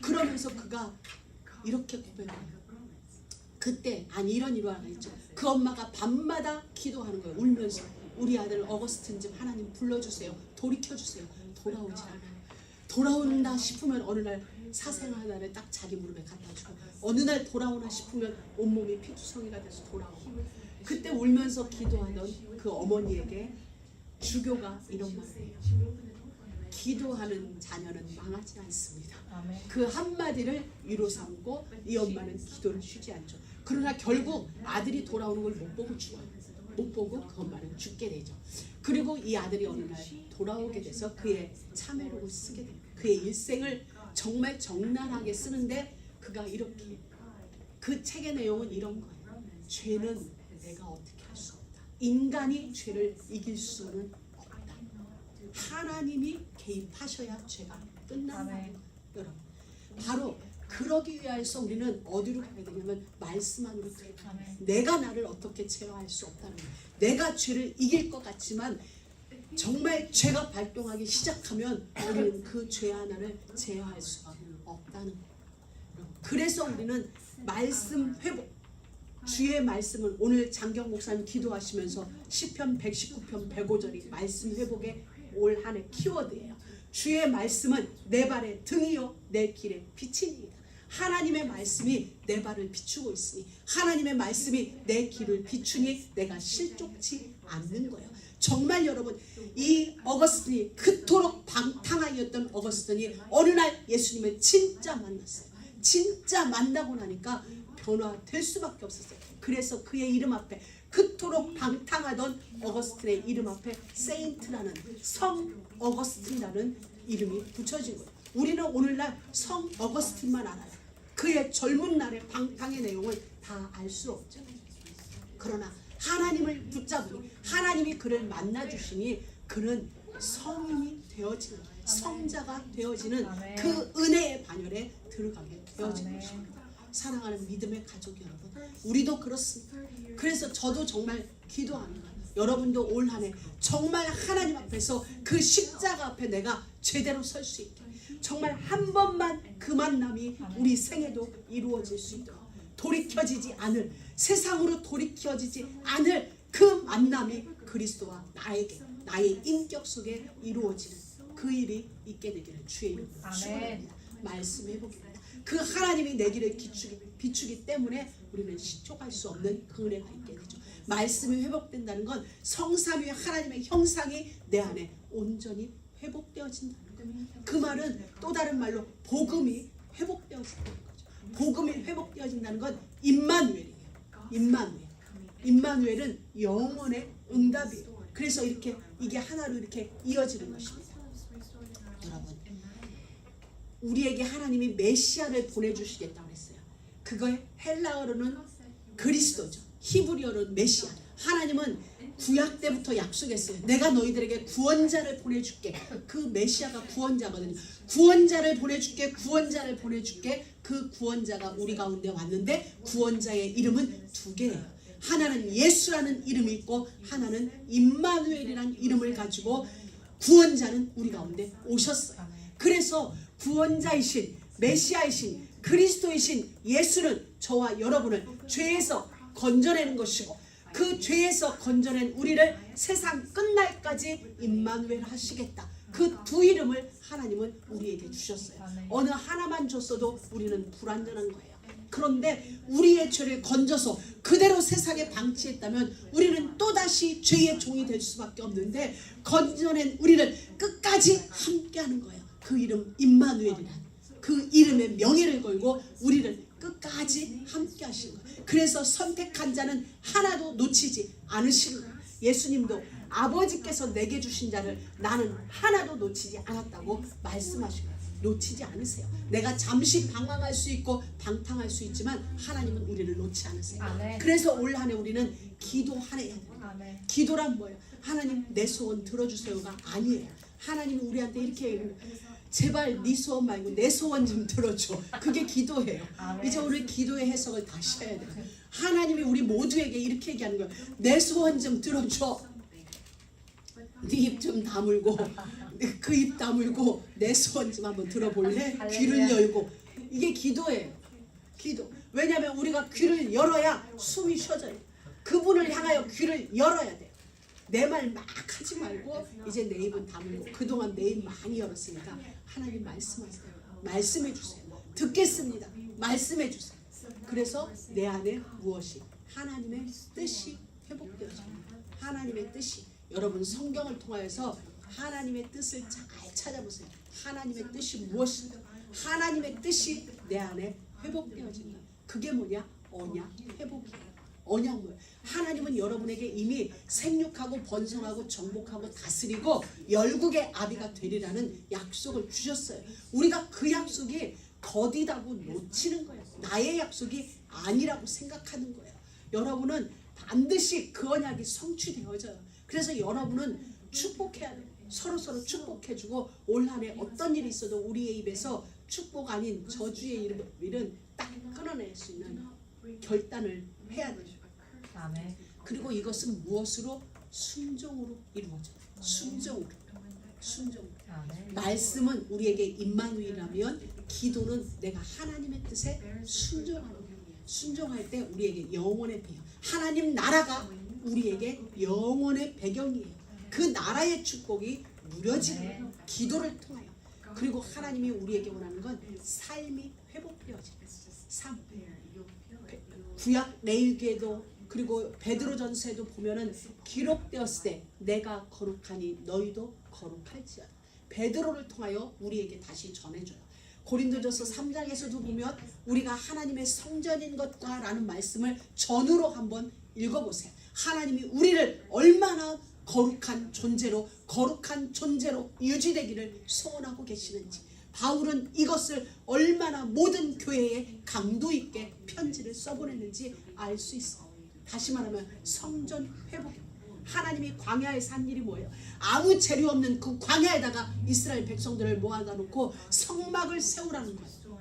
그러면서 그가 이렇게 고백해요. 그때 이런 일화가 있죠. 그 엄마가 밤마다 기도하는 거예요. 울면서 우리 아들 어거스틴 좀 하나님 불러주세요. 돌이켜주세요. 돌아오지 않아요. 돌아온다 싶으면 어느 날 사생아 하나를 딱 자기 무릎에 갖다 주고 어느 날 돌아오나 싶으면 온몸이 피투성이가 돼서 돌아오고 그때 울면서 기도하던 그 어머니에게 주교가 이런 말을 해요. 기도하는 자녀는 망하지 않습니다. 그 한마디를 위로 삼고 이 엄마는 기도를 쉬지 않죠. 그러나 결국 아들이 돌아오는 걸 못 보고 죽어요. 못 보고 그 엄마는 죽게 되죠. 그리고 이 아들이 어느 날 돌아오게 돼서 그의 참회록을 쓰게 됩니다. 그의 일생을 정말 적나라하게 쓰는데 그가 이렇게, 그 책의 내용은 이런 거예요. 죄는 내가 어떻게 할 수 없다. 인간이 죄를 이길 수는 없다. 하나님이 개입하셔야 죄가 끝난다. 여러분, 바로 그러기 위해서 우리는 어디로 가야 되냐면 말씀 안으로 들어가요. 내가 나를 어떻게 제어할 수 없다는 거예요. 내가 죄를 이길 것 같지만 정말 죄가 발동하기 시작하면 우리는 그 죄 하나를 제어할 수가 없다는 거예요. 그래서 우리는 말씀 회복, 주의 말씀을 오늘 장경 목사님 기도하시면서 시편 119편 105절이 말씀 회복의 올 한 해 키워드예요. 주의 말씀은 내 발의 등이요 내 길의 빛이니이다. 하나님의 말씀이 내 발을 비추고 있으니 하나님의 말씀이 내 길을 비추니 내가 실족치 않는 거예요. 정말 여러분, 이 어거스틴이 그토록 방탕하였던 어거스틴이 어느 날 예수님을 진짜 만났어요. 진짜 만나고 나니까 변화될 수밖에 없었어요. 그래서 그의 이름 앞에, 그토록 방탕하던 어거스틴의 이름 앞에 세인트라는, 성 어거스틴이라는 이름이 붙여진 거예요. 우리는 오늘날 성 어거스틴만 알아요. 그의 젊은 날의 방탕의 내용을 다 알 수 없죠. 그러나 하나님을 붙잡으니 하나님이 그를 만나주시니 그는 성인이 되어지는, 성자가 되어지는 그 은혜의 반열에 들어가게 되어지는 것입니다. 사랑하는 믿음의 가족 여러분, 우리도 그렇습니다. 그래서 저도 정말 기도합니다. 여러분도 올 한 해 정말 하나님 앞에서 그 십자가 앞에 내가 제대로 설 수 있게, 정말 한 번만 그 만남이 우리 생에도 이루어질 수 있도록, 돌이켜지지 않을, 세상으로 돌이켜지지 않을 그 만남이 그리스도와 나에게 나의 인격 속에 이루어지는 그 일이 있게 되기를 주의 이름으로 축원합니다. 말씀 회복입니다. 그 하나님이 내 길을 비추기 때문에 우리는 시촉할 수 없는 그 은혜가 있게 되죠. 말씀이 회복된다는 건 성삼위 하나님의 형상이 내 안에 온전히 회복되어진다는 거예요. 그 말은 또 다른 말로 복음이 회복되어진다는 거죠. 복음이 회복되어진다는 건 임마누엘이에요. 임마누엘은 영원의 응답이에요. 그래서 이렇게 이게 하나로 이렇게 이어지는 것입니다. 여러분, 우리에게 하나님이 메시아를 보내주시겠다고 했어요. 그거의 헬라어로는 그리스도죠. 히브리어로는 메시아. 하나님은 구약 때부터 약속했어요. 내가 너희들에게 구원자를 보내줄게. 그 메시아가 구원자거든요. 구원자를 보내줄게. 구원자를 보내줄게. 그 구원자가 우리 가운데 왔는데 구원자의 이름은 두 개예요. 하나는 예수라는 이름이 있고 하나는 임마누엘이라는 이름을 가지고 구원자는 우리 가운데 오셨어요. 그래서 구원자이신 메시아이신 그리스도이신 예수는 저와 여러분을 죄에서 건져내는 것이고 그 죄에서 건져낸 우리를 세상 끝날까지 임마누엘 하시겠다. 그 두 이름을 하나님은 우리에게 주셨어요. 어느 하나만 줬어도 우리는 불완전한 거예요. 그런데 우리의 죄를 건져서 그대로 세상에 방치했다면 우리는 또다시 죄의 종이 될 수밖에 없는데 건져낸 우리를 끝까지 함께하는 거예요. 그 이름 임마누엘이라는 그 이름의 명예를 걸고 우리를 끝까지 함께 하시는 거예요. 그래서 선택한 자는 하나도 놓치지 않으시는 거예요. 예수님도 아버지께서 내게 주신 자를 나는 하나도 놓치지 않았다고 말씀하신 거예요. 놓치지 않으세요. 내가 잠시 방황할 수 있고 방탕할 수 있지만 하나님은 우리를 놓지 않으세요. 아멘. 그래서 올 한 해 우리는 기도하여야 돼요. 아멘. 기도란 뭐예요? 하나님 내 소원 들어주세요가 아니에요. 하나님은 우리한테 이렇게 얘기해요. 제발 네 소원 말고 내 소원 좀 들어줘. 그게 기도예요. 아멘. 이제 오늘 기도의 해석을 다시 해야 돼요. 하나님이 우리 모두에게 이렇게 얘기하는 거예요. 내 소원 좀 들어줘. 네 입 좀 다물고 그 입 다물고 내 소원 좀 한번 들어볼래? 귀를 열고. 이게 기도예요. 기도. 왜냐하면 우리가 귀를 열어야 숨이 쉬어져요. 그분을 향하여 귀를 열어야 돼요. 내 말 막 하지 말고 이제 내 입은 다물고 그동안 내 입 많이 열었으니까 하나님 말씀하세요. 말씀해 주세요. 듣겠습니다. 말씀해 주세요. 그래서 내 안에 무엇이 하나님의 뜻이 회복되어집니다. 하나님의 뜻이 여러분 성경을 통하여서 하나님의 뜻을 잘 찾아보세요. 하나님의 뜻이 무엇인가? 하나님의 뜻이 내 안에 회복되어진다. 그게 뭐냐? 언약 회복이에요. 언약 뭐예요? 하나님은 여러분에게 이미 생육하고 번성하고 정복하고 다스리고 열국의 아비가 되리라는 약속을 주셨어요. 우리가 그 약속이 더디다고 놓치는 거예요. 나의 약속이 아니라고 생각하는 거예요. 여러분은 반드시 그 언약이 성취되어져요. 그래서 여러분은 축복해야 돼요. 서로 축복해주고 올 한 해 어떤 일이 있어도 우리의 입에서 축복 아닌 저주의 일은 딱 끊어낼 수 있는 결단을 해야 돼요. 아멘. 그리고 이것은 무엇으로? 순종으로 이루어져요. 순종으로. 아멘. 말씀은 우리에게 임마누엘이라면 기도는 내가 하나님의 뜻에 순종하는 거예요. 순종할 때 우리에게 영원의 배경. 하나님 나라가 우리에게 영원의 배경이에요. 그 나라의 축복이 누려지는 거예요. 기도를 통하여. 그리고 하나님이 우리에게 원하는 건 삶이 회복되어지는 삶. 구약 레위기에도 그리고 베드로전서에도 보면은 기록되었을 때 내가 거룩하니 너희도 거룩할지어다. 베드로를 통하여 우리에게 다시 전해줘요. 고린도전서 3장에서도 보면 우리가 하나님의 성전인 것과 라는 말씀을 전으로 한번 읽어보세요. 하나님이 우리를 얼마나 거룩한 존재로 유지되기를 소원하고 계시는지, 바울은 이것을 얼마나 모든 교회에 강도 있게 편지를 써보냈는지 알 수 있어요. 다시 말하면 성전 회복입니다. 하나님이 광야에서 한 일이 뭐예요? 아무 재료 없는 그 광야에다가 이스라엘 백성들을 모아다 놓고 성막을 세우라는 거예요.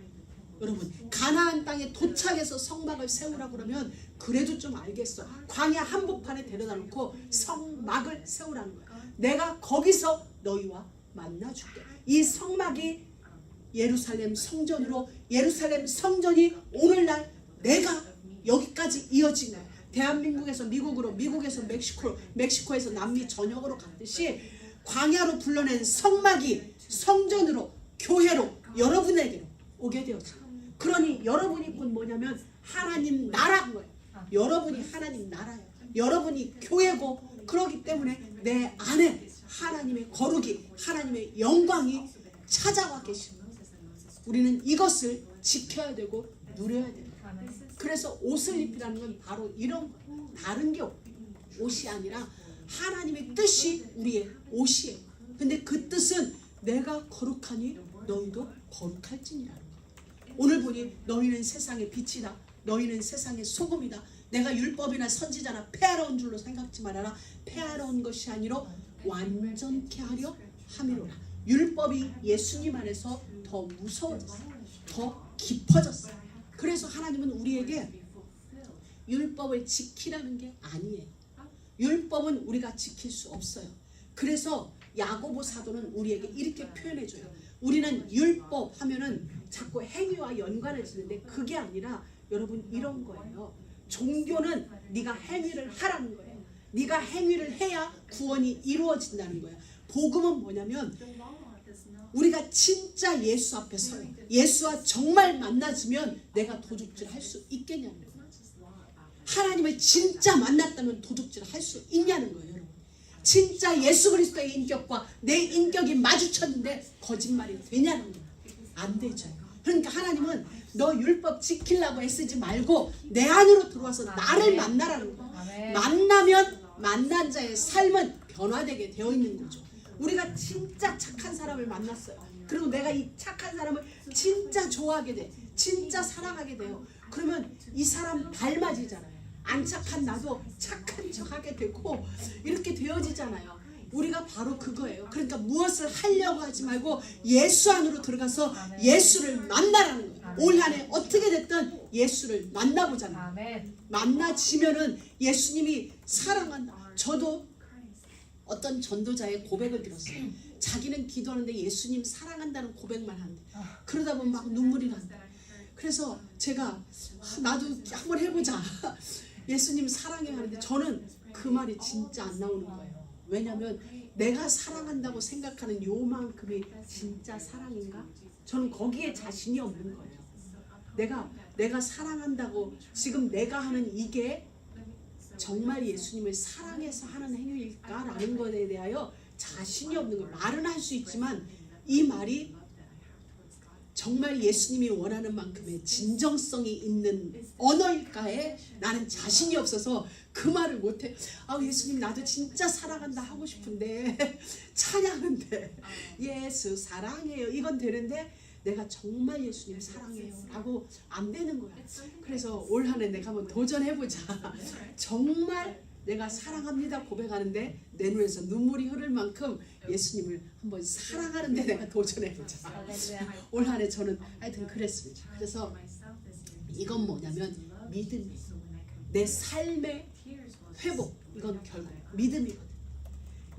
여러분, 가나안 땅에 도착해서 성막을 세우라고 그러면 그래도 좀 알겠어. 광야 한복판에 데려다 놓고 성막을 세우라는 거예요. 내가 거기서 너희와 만나줄게. 이 성막이 예루살렘 성전으로, 예루살렘 성전이 오늘날 내가 여기까지 이어진 거예요. 대한민국에서 미국으로, 미국에서 멕시코로, 멕시코에서 남미 전역으로 갔듯이 광야로 불러낸 성막이 성전으로, 교회로, 여러분에게로 오게 되었어요. 그러니 여러분이 곧 뭐냐면 하나님 나라인 거예요. 여러분이 하나님 나라예요. 여러분이 교회고, 그렇기 때문에 내 안에 하나님의 거룩이, 하나님의 영광이 찾아와 계십니다. 우리는 이것을 지켜야 되고 누려야 됩니다. 그래서 옷을 입히라는 건 바로 이런 거예요. 다른 게 없고, 옷이 아니라 하나님의 뜻이 우리의 옷이에요. 근데 그 뜻은 내가 거룩하니 너희도 거룩할지니라는 거예요. 오늘 보니 너희는 세상의 빛이다. 너희는 세상의 소금이다. 내가 율법이나 선지자나 폐하러운 줄로 생각지 말아라. 폐하러운 것이 아니라 완전케 하려 함이로라. 율법이 예수님 안에서 더 무서워졌어요. 더 깊어졌어요. 그래서 하나님은 우리에게 율법을 지키라는 게 아니에요. 율법은 우리가 지킬 수 없어요. 그래서 야고보 사도는 우리에게 이렇게 표현해줘요. 우리는 율법 하면은 자꾸 행위와 연관을 짓는데 그게 아니라 여러분 이런 거예요. 종교는 네가 행위를 하라는 거예요. 네가 행위를 해야 구원이 이루어진다는 거예요. 복음은 뭐냐면 우리가 진짜 예수 앞에 서요. 예수와 정말 만나지면 내가 도둑질 할 수 있겠냐는 거예요. 하나님을 진짜 만났다면 도둑질 할 수 있냐는 거예요. 여러분. 진짜 예수 그리스도의 인격과 내 인격이 마주쳤는데 거짓말이 되냐는 거예요. 안 되죠. 그러니까 하나님은 너 율법 지키려고 애쓰지 말고 내 안으로 들어와서 나를 만나라는 거예요. 만나면 만난 자의 삶은 변화되게 되어 있는 거죠. 우리가 진짜 착한 사람을 만났어요. 그리고 내가 이 착한 사람을 진짜 좋아하게 돼. 진짜 사랑하게 돼요. 그러면 이 사람 닮아지잖아요. 안 착한 나도 착한 척하게 되고 이렇게 되어지잖아요. 우리가 바로 그거예요. 그러니까 무엇을 하려고 하지 말고 예수 안으로 들어가서 예수를 만나라는 거예요. 올 한 해 어떻게 됐든 예수를 만나보잖아요. 만나지면은 예수님이 사랑한다. 저도 어떤 전도자의 고백을 들었어요. 자기는 기도하는데 예수님 사랑한다는 고백만 하는데 그러다 보면 막 눈물이 난다. 그래서 제가 나도 한번 해보자. 예수님 사랑해 하는데 저는 그 말이 진짜 안 나오는 거예요. 왜냐하면 내가 사랑한다고 생각하는 요만큼이 진짜 사랑인가? 저는 거기에 자신이 없는 거예요. 내가 사랑한다고 지금 내가 하는 이게 정말 예수님을 사랑해서 하는 행위일까라는 것에 대하여 자신이 없는 거예요. 말은 할 수 있지만 이 말이 정말 예수님이 원하는 만큼의 진정성이 있는 언어일까에 나는 자신이 없어서 그 말을 못해. 아 예수님 나도 진짜 사랑한다 하고 싶은데 찬양하는데 예수 사랑해요 이건 되는데 내가 정말 예수님 사랑해요 라고 안 되는 거야. 그래서 올 한 해 내가 한번 도전해보자. 정말 내가 사랑합니다 고백하는데 내 눈에서 눈물이 흐를 만큼 예수님을 한번 사랑하는데 내가 도전해보자. 올 한 해 저는 하여튼 그랬습니다. 그래서 이건 뭐냐면 믿음이 내 삶의 회복, 이건 결국 믿음이거든.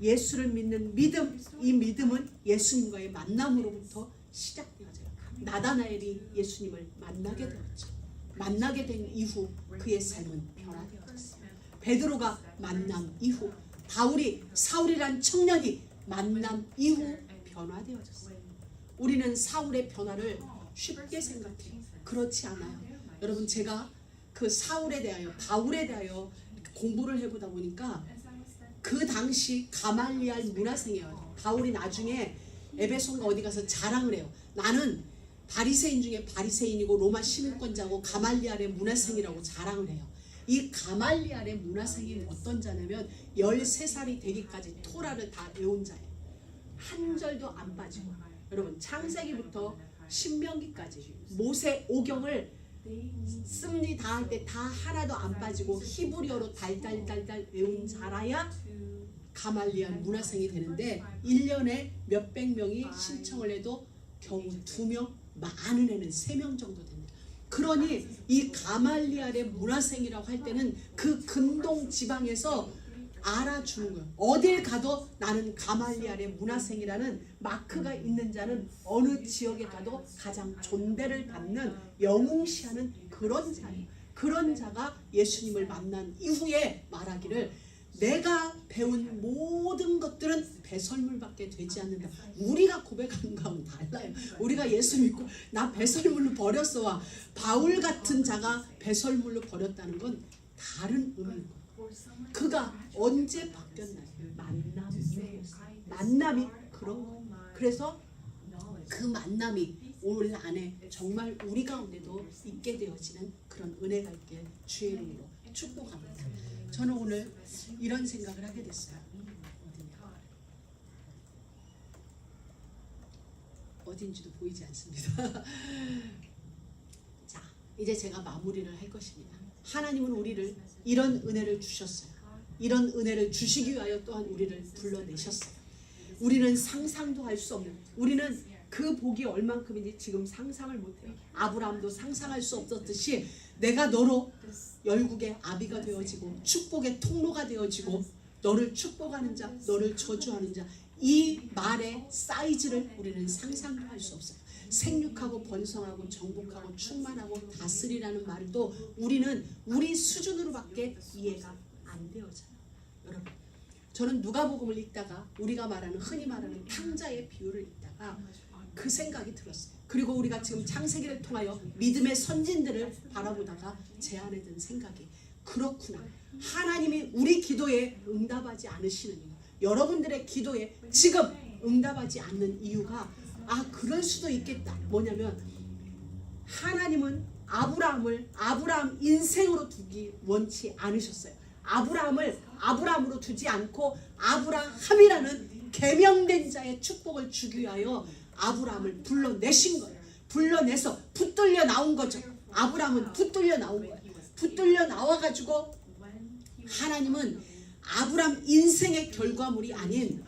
예수를 믿는 믿음, 이 믿음은 예수님과의 만남으로부터 시작되어져요. 나다나엘이 예수님을 만나게 되었죠. 만나게 된 이후 그의 삶은 변화되어졌어요. 베드로가 만남 이후, 바울이 사울이란 청년이 만남 이후 변화되어졌어요. 우리는 사울의 변화를 쉽게 생각해요. 그렇지 않아요. 여러분 제가 그 사울에 대하여 바울에 대하여 공부를 해보다 보니까 그 당시 가말리알 문화생이에요. 바울이 나중에 에베소인가 어디 가서 자랑을 해요. 나는 바리새인 중에 바리새인이고 로마 시민권자고 가말리알의 문화생이라고 자랑을 해요. 이 가말리알의 문화생이 어떤 자냐면 13살이 되기까지 토라를 다 외운 자예요. 한 절도 안 빠지고. 여러분 창세기부터 신명기까지 모세 오경을 씁니다 할 때 다 하나도 안 빠지고 히브리어로 달달달달 외운 자라야 가말리알 문화생이 되는데 1년에 몇백 명이 신청을 해도 겨우 2명, 많은 애는 3명 정도 됩니다. 그러니 이 가말리알의 문화생이라고 할 때는 그 근동 지방에서 알아주는 거예요. 어딜 가도 나는 가말리알의 문화생이라는 마크가 있는 자는 어느 지역에 가도 가장 존대를 받는 영웅시하는 그런 자예요. 그런 자가 예수님을 만난 이후에 말하기를 내가 배운 모든 것들은 배설물밖에 되지 않는다. 우리가 고백하는 거하고는 달라요. 우리가 예수 믿고 나 배설물로 버렸어와 바울 같은 자가 배설물로 버렸다는 건 다른 의미인 거예요. 그가 언제 바뀌었나요? 만남이 그런 거예요. 그래서 그 만남이 오늘 안에 정말 우리 가운데도 있게 되어지는 그런 은혜가 있게 주의 이름으로 축복합니다. 저는 오늘 이런 생각을 하게 됐어요. 어딘지도 보이지 않습니다. 자, 이제 제가 마무리를 할 것입니다. 하나님은 우리를 이런 은혜를 주셨어요. 이런 은혜를 주시기 위하여 또한 우리를 불러내셨어요. 우리는 상상도 할 수 없는, 우리는 그 복이 얼만큼인지 지금 상상을 못해요. 아브라함도 상상할 수 없었듯이 내가 너로 열국의 아비가 되어지고 축복의 통로가 되어지고 너를 축복하는 자, 너를 저주하는 자, 이 말의 사이즈를 우리는 상상도 할 수 없어요. 생육하고 번성하고 정복하고 충만하고 다스리라는 말도 우리는 우리 수준으로밖에 이해가 안 되어져요. 여러분, 저는 누가복음을 읽다가 우리가 말하는 흔히 말하는 탕자의 비유를 읽다가 그 생각이 들었어요. 그리고 우리가 지금 창세기를 통하여 믿음의 선진들을 바라보다가 제 안에 든 생각이 그렇구나. 하나님이 우리 기도에 응답하지 않으시는 이유, 여러분들의 기도에 지금 응답하지 않는 이유가 그럴 수도 있겠다. 뭐냐면 하나님은 아브라함 인생으로 두기 원치 않으셨어요. 아브라함을 아브라함으로 두지 않고 아브라함이라는 계명된 자의 축복을 주기 위하여 아브라함을 불러내신 거예요. 불러내서 붙들려 나온 거죠. 아브라함은 붙들려 나온 거예요. 붙들려 나와가지고 하나님은 아브라함 인생의 결과물이 아닌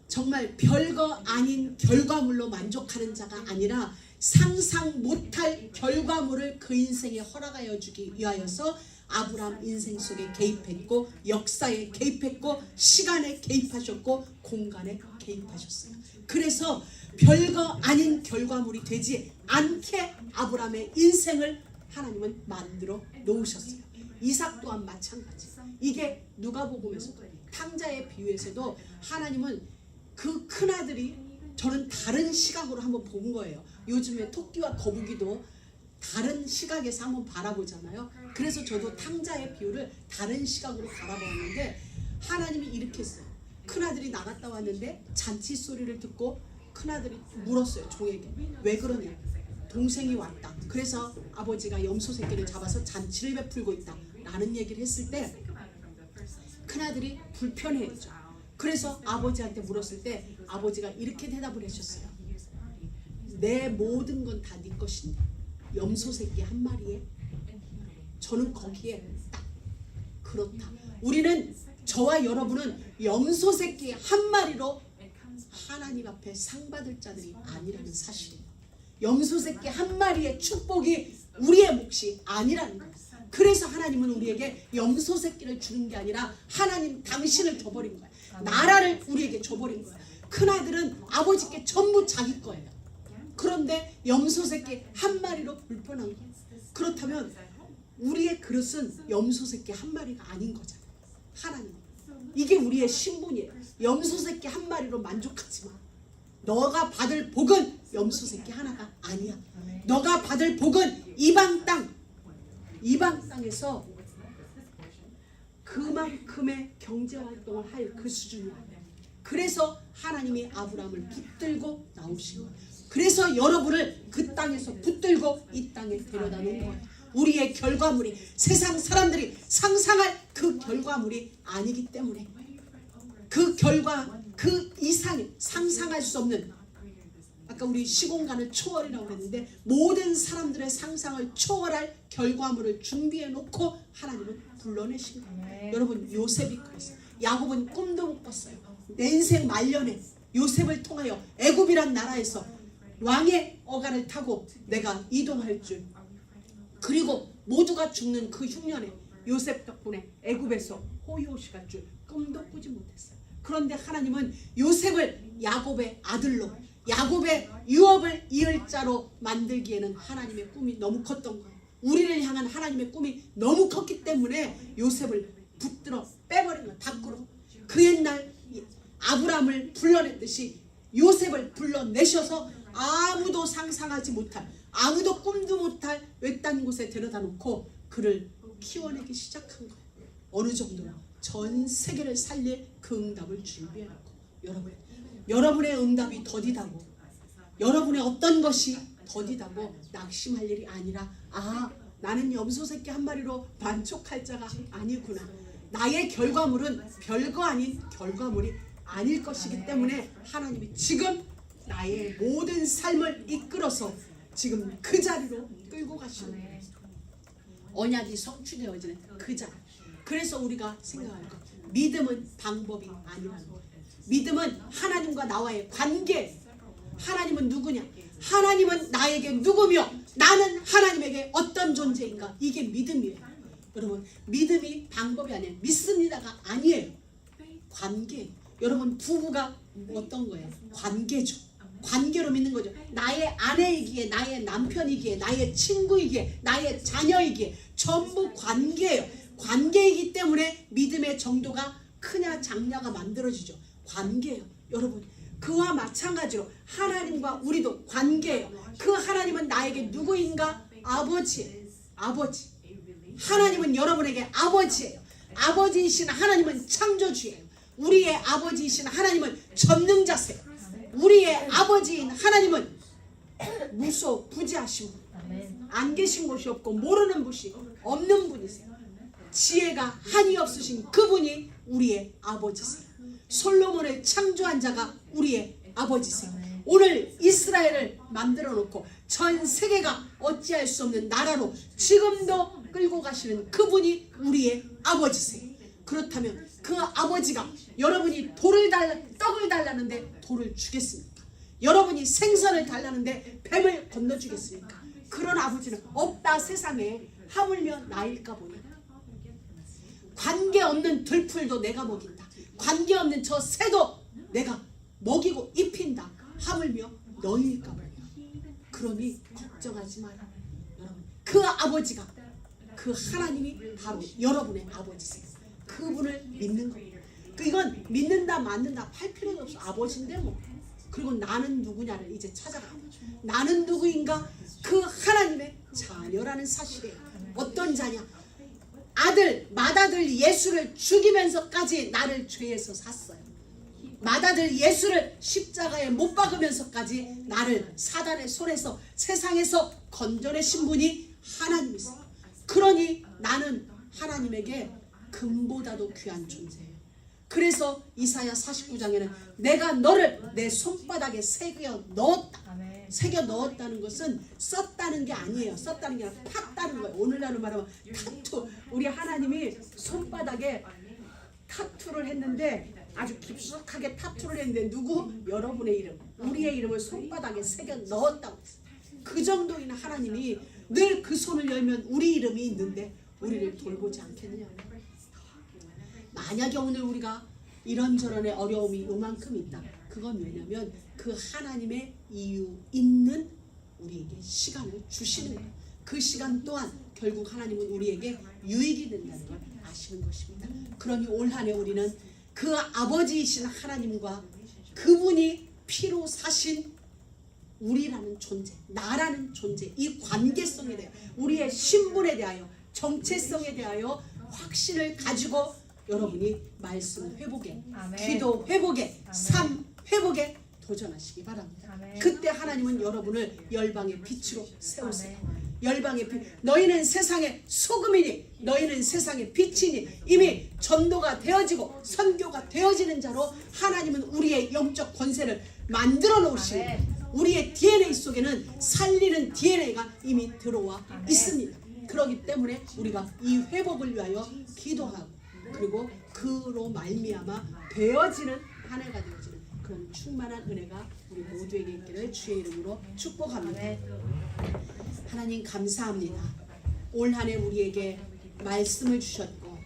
정말 별거 아닌 결과물로 만족하는 자가 아니라 상상 못할 결과물을 그 인생에 허락하여 주기 위하여서 아브라함 인생 속에 개입했고 역사에 개입했고 시간에 개입하셨고 공간에 개입하셨어요. 그래서 별거 아닌 결과물이 되지 않게 아브라함의 인생을 하나님은 만들어 놓으셨어요. 이삭 또한 마찬가지. 이게 누가복음에서도 탕자의 비유에서도 하나님은 그 큰아들이, 저는 다른 시각으로 한번 본 거예요. 요즘에 토끼와 거북이도 다른 시각에서 한번 바라보잖아요. 그래서 저도 탕자의 비유를 다른 시각으로 바라보았는데 하나님이 이렇게 했어요. 큰아들이 나갔다 왔는데 잔치 소리를 듣고 큰아들이 물었어요. 종에게. 왜 그러냐. 동생이 왔다. 그래서 아버지가 염소 새끼를 잡아서 잔치를 베풀고 있다 라는 얘기를 했을 때 큰아들이 불편해했죠. 그래서 아버지한테 물었을 때 아버지가 이렇게 대답을 하셨어요. 내 모든 건 다 네 것인데 염소 새끼 한 마리에 저는 거기에 딱 그렇다. 우리는, 저와 여러분은 염소 새끼 한 마리로 하나님 앞에 상 받을 자들이 아니라는 사실이에요. 염소 새끼 한 마리의 축복이 우리의 몫이 아니라는 거예요. 그래서 하나님은 우리에게 염소 새끼를 주는 게 아니라 하나님 당신을 줘버린 거예요. 나라를 우리에게 줘버린 거예요. 큰아들은 아버지께 전부 자기 거예요. 그런데 염소 새끼 한 마리로 불편한 거예요. 그렇다면 우리의 그릇은 염소 새끼 한 마리가 아닌 거잖아요. 하나님, 이게 우리의 신분이에요. 염소 새끼 한 마리로 만족하지 마. 너가 받을 복은 염소 새끼 하나가 아니야. 너가 받을 복은 이방 땅에서 그만큼의 경제활동을 할 그 수준이야. 그래서 하나님이 아브라함을 붙들고 나오신 거예요. 그래서 여러분을 그 땅에서 붙들고 이 땅에 데려다 놓은 거예요. 우리의 결과물이 세상 사람들이 상상할 그 결과물이 아니기 때문에 그 결과, 그 이상의 상상할 수 없는, 아까 우리 시공간을 초월이라고 했는데 모든 사람들의 상상을 초월할 결과물을 준비해 놓고 하나님은 불러내신 거예요. 여러분, 요셉이 그랬어요. 야곱은 꿈도 못 꿨어요. 내 인생 말년에 요셉을 통하여 애굽이란 나라에서 왕의 어간을 타고 내가 이동할 줄, 그리고 모두가 죽는 그 흉년에 요셉 덕분에 애굽에서 호의호시 갈 줄 꿈도 꾸지 못했어요. 그런데 하나님은 요셉을 야곱의 아들로, 야곱의 유업을 이을 자로 만들기에는 하나님의 꿈이 너무 컸던 거예요. 우리를 향한 하나님의 꿈이 너무 컸기 때문에 요셉을 붙들어 빼버린 거야. 밖으로. 그 옛날 아브라함을 불러냈듯이 요셉을 불러내셔서 아무도 상상하지 못할, 아무도 꿈도 못할 외딴 곳에 데려다 놓고 그를 키워내기 시작한 거예요. 어느 정도로 전 세계를 살릴 그 응답을 준비해놓고, 여러분의 응답이 더디다고, 여러분의 어떤 것이 더디다고 낙심할 일이 아니라, 아, 나는 염소 새끼 한 마리로 만족할 자가 아니구나. 나의 결과물은 별거 아닌 결과물이 아닐 것이기 때문에 하나님이 지금 나의 모든 삶을 이끌어서 지금 그 자리로 끌고 가시는 거예요. 언약이 성취되어지는 그 자리. 그래서 우리가 생각할 것, 믿음은 방법이 아니라는 거예요. 믿음은 하나님과 나와의 관계. 하나님은 누구냐? 하나님은 나에게 누구며 나는 하나님에게 어떤 존재인가? 이게 믿음이에요. 여러분, 믿음이 방법이 아니에요. 믿습니다가 아니에요. 관계. 여러분, 부부가 어떤 거예요? 관계죠. 관계로 믿는 거죠. 나의 아내이기에, 나의 남편이기에, 나의 친구이기에, 나의 자녀이기에 전부 관계예요. 관계이기 때문에 믿음의 정도가 크냐 작냐가 만들어지죠. 관계예요. 여러분, 그와 마찬가지로 하나님과 우리도 관계예요. 그 하나님은 나에게 누구인가? 아버지예요. 아버지. 하나님은 여러분에게 아버지예요. 아버지이신 하나님은 창조주예요. 우리의 아버지이신 하나님은 전능자세요. 우리의 아버지인 하나님은 무소부지하신 분, 안 계신 곳이 없고 모르는 곳이 없는 분이세요. 지혜가 한이 없으신 그분이 우리의 아버지세요. 솔로몬을 창조한 자가 우리의 아버지세요. 오늘 이스라엘을 만들어 놓고 전 세계가 어찌할 수 없는 나라로 지금도 끌고 가시는 그분이 우리의 아버지세요. 그렇다면 그 아버지가 여러분이 떡을 달라는데 돌을 주겠습니까? 여러분이 생선을 달라는데 뱀을 건너주겠습니까? 그런 아버지는 없다 세상에. 하물며 나일까 보니. 관계없는 들풀도 내가 먹인다. 관계없는 저 새도 내가 먹이고 입힌다. 하물며 너희일까 보니. 그러니 걱정하지 마라. 여러분, 그 아버지가, 그 하나님이 바로 여러분의 아버지세요. 그분을 믿는 거예요. 이건 믿는다 맞는다 할 필요도 없어. 아버지인데 뭐. 그리고 나는 누구냐를 이제 찾아가. 나는 누구인가? 그 하나님의 자녀라는 사실이에요. 어떤 자냐? 맏아들 예수를 죽이면서까지 나를 죄에서 샀어요. 맏아들 예수를 십자가에 못 박으면서까지 나를 사단의 손에서, 세상에서 건져내신 분이 하나님이세요. 그러니 나는 하나님에게 금보다도 귀한 존재예요. 그래서 이사야 49장에는 내가 너를 내 손바닥에 새겨 넣었다. 새겨 넣었다는 것은 썼다는 게 아니에요. 썼다는 게 아니라 탔다는 거예요. 오늘날로 말하면 타투. 우리 하나님이 손바닥에 타투를 했는데, 아주 깊숙하게 타투를 했는데 누구? 여러분의 이름, 우리의 이름을 손바닥에 새겨 넣었다고 했어요. 그 정도인 하나님이 늘 그 손을 열면 우리 이름이 있는데 우리를 돌보지 않겠느냐. 만약에 오늘 우리가 이런저런의 어려움이 요만큼 있다. 그건 왜냐면 그 하나님의 이유 있는 우리에게 시간을 주시는 거예요. 그 시간 또한 결국 하나님은 우리에게 유익이 된다는 걸 아시는 것입니다. 그러니 올 한 해 우리는 그 아버지이신 하나님과 그분이 피로 사신 우리라는 존재, 나라는 존재, 이 관계성에 대하여, 우리의 신분에 대하여, 정체성에 대하여 확신을 가지고 여러분이 말씀 회복에, 기도 회복에, 삶 회복에 도전하시기 바랍니다. 그때 하나님은 여러분을 열방의 빛으로 세우세요. 열방의 빛. 너희는 세상의 소금이니, 너희는 세상의 빛이니. 이미 전도가 되어지고 선교가 되어지는 자로 하나님은 우리의 영적 권세를 만들어 놓으시니, 우리의 DNA 속에는 살리는 DNA가 이미 들어와 있습니다. 그렇기 때문에 우리가 이 회복을 위하여 기도하고, 그리고 그로 말미암아 되어지는 한 해가 되어지는 그런 충만한 은혜가 우리 모두에게 있기를 주의 이름으로 축복합니다. 하나님 감사합니다. 올 한 해 우리에게 말씀을 주셨고,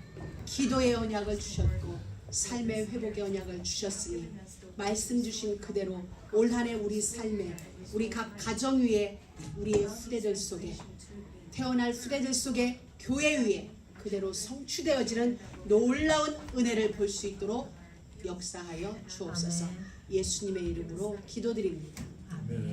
기도의 언약을 주셨고, 삶의 회복의 언약을 주셨으니 말씀 주신 그대로 올 한 해 우리 삶에, 우리 각 가정 위에, 우리의 후대들 속에 태어날 수레들 속에 교회 위에 그대로 성취되어지는 놀라운 은혜를 볼 수 있도록 역사하여 주옵소서. 아멘. 예수님의 이름으로 기도드립니다. 아멘.